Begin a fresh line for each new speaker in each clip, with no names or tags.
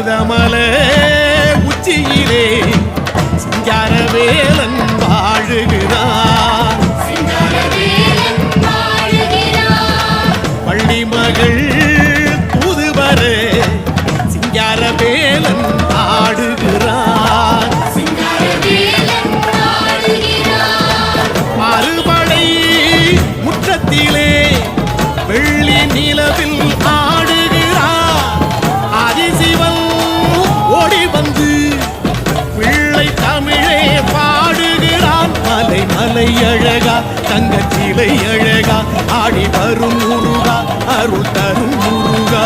மருதமலை உச்சியிலே சிங்காரவேலன் வாழுகிறான். பள்ளி மகள் புதுவர சிங்காரவேலன் ஆடுகிறான். மறுபடை முற்றத்திலே வெள்ளி நிலவில் ஆடுகிறான். அதிசிவன் ஓடி வந்து பிள்ளை தமிழே பாடுகிறான். மலை மலை அழகா தங்கச்சிலை அழகா ஆடி வரும் முருகா அருள் தரும் முருகா.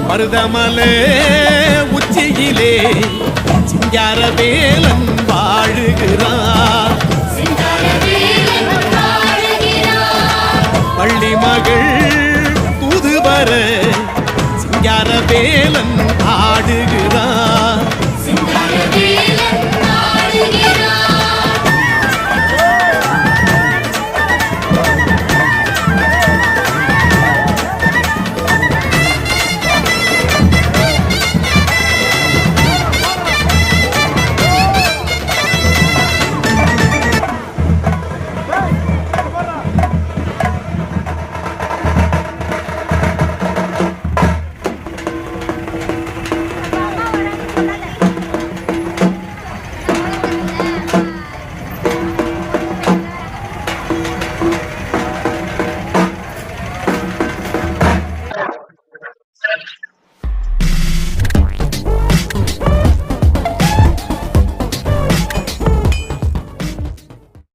மருதமலை உச்சியிலே சிங்காரவேலன் வாழுகிறான்.